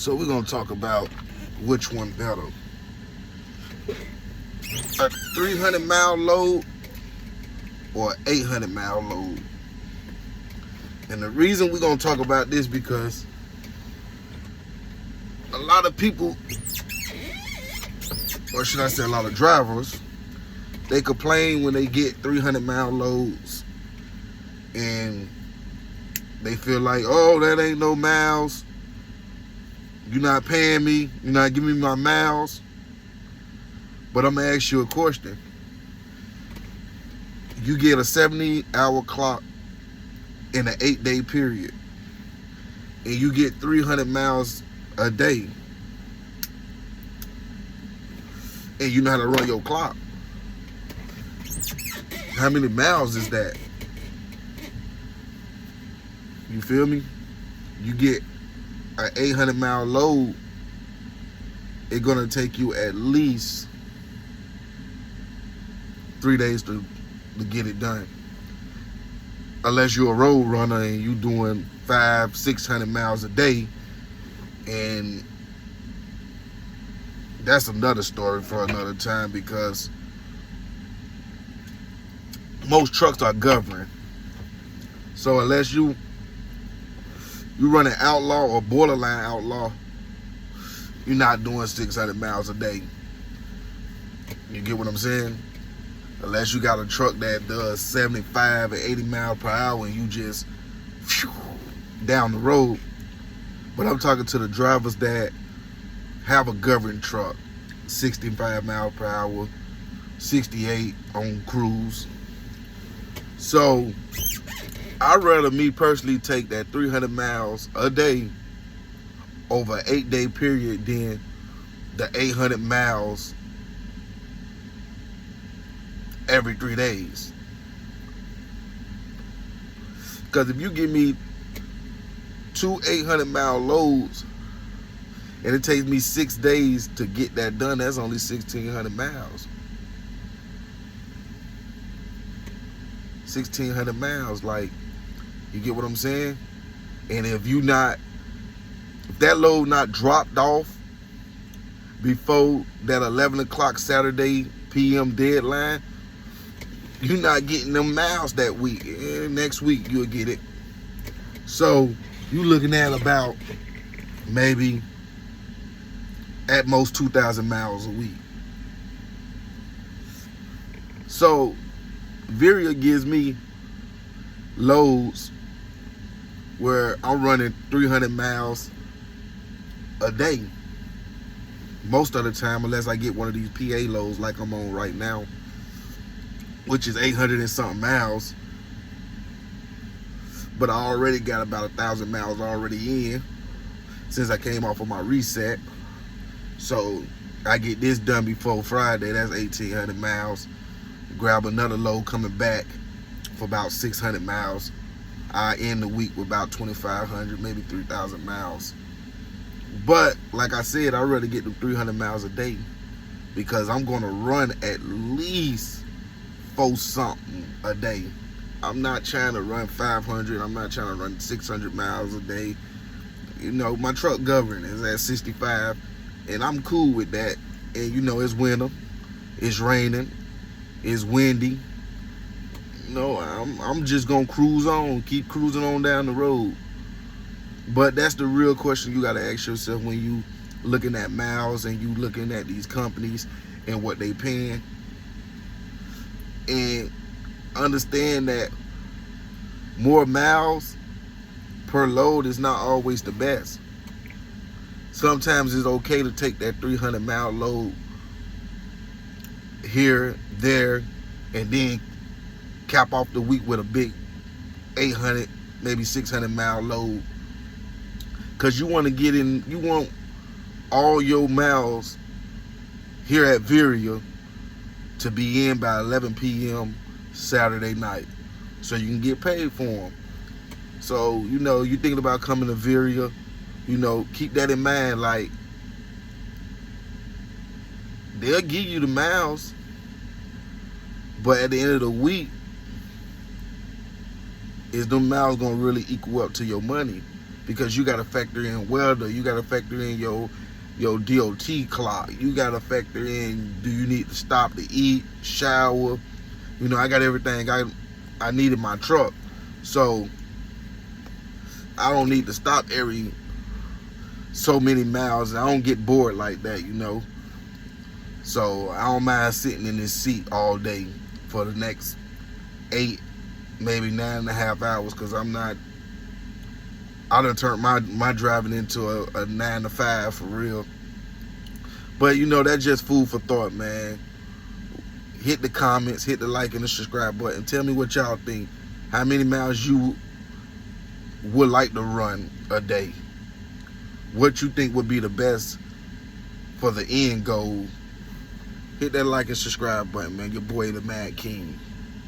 So we're gonna talk about which one better. A 300-mile load or an 800-mile load. And the reason we're gonna talk about this because a lot of people, or should I say a lot of drivers, they complain when they get 300-mile loads and they feel like, oh, that ain't no miles. You're not paying me. You're not giving me my miles. But I'm going to ask you a question. You get a 70-hour clock in an 8-day period, and you get 300 miles a day, and you know how to run your clock. How many miles is that? You feel me? You get an 800-mile load, it's gonna take you at least 3 days to get it done. Unless you're a road runner and you doing 500-600 miles a day, and that's another story for another time because most trucks are governed. So unless you run an outlaw or borderline outlaw, you're not doing 600 miles a day. You get what I'm saying? Unless you got a truck that does 75 or 80 miles per hour and you just down the road. But I'm talking to the drivers that have a governed truck, 65 miles per hour, 68 on cruise. So I'd rather me personally take that 300 miles a day over an 8-day period than the 800 miles every 3 days. Because if you give me two 800-mile loads and it takes me 6 days to get that done, that's only 1,600 miles. 1,600 miles, like, you get what I'm saying? And if that load not dropped off before that 11 o'clock Saturday PM deadline, you're not getting them miles that week. Next week you'll get it. So you're looking at about maybe at most 2,000 miles a week. So Veriha gives me loads where I'm running 300 miles a day most of the time, unless I get one of these PA loads like I'm on right now, which is 800 and something miles. But I already got about 1,000 miles already in since I came off of my reset. So I get this done before Friday. That's 1,800 miles. Grab another load coming back for about 600 miles. I end the week with about 2,500, maybe 3,000 miles. But like I said, I'd rather get the 300 miles a day because I'm going to run at least 4 something a day. I'm not trying to run 500. I'm not trying to run 600 miles a day. You know, my truck government is at 65, and I'm cool with that. And you know, it's winter, it's raining, it's windy. No, I'm just gonna cruise on, keep cruising on down the road. But that's the real question you gotta ask yourself when you looking at miles and you looking at these companies and what they paying. And understand that more miles per load is not always the best. Sometimes it's okay to take that 300-mile load here, there, and then cap off the week with a big 800, maybe 600-mile load. Because you want to get in, you want all your miles here at Veriha to be in by 11 p.m. Saturday night so you can get paid for them. So, you know, you're thinking about coming to Veriha, you know, keep that in mind. Like, they'll give you the miles, but at the end of the week, is them miles gonna really equal up to your money? because you got to factor in weather, you got to factor in your DOT clock, you got to factor in, do you need to stop to eat, shower. You know, I got everything I need in my truck, so I don't need to stop every so many miles, and I don't get bored like that, you know. So I don't mind sitting in this seat all day for the next 8, maybe 9.5 hours, because I done turned my driving into a 9 to 5 for real. But you know, that's just food for thought, man. Hit the comments, hit the like and the subscribe button. Tell me what y'all think. How many miles you would like to run a day? What you think would be the best for the end goal? Hit that like and subscribe button, man. Your boy, the Mad King.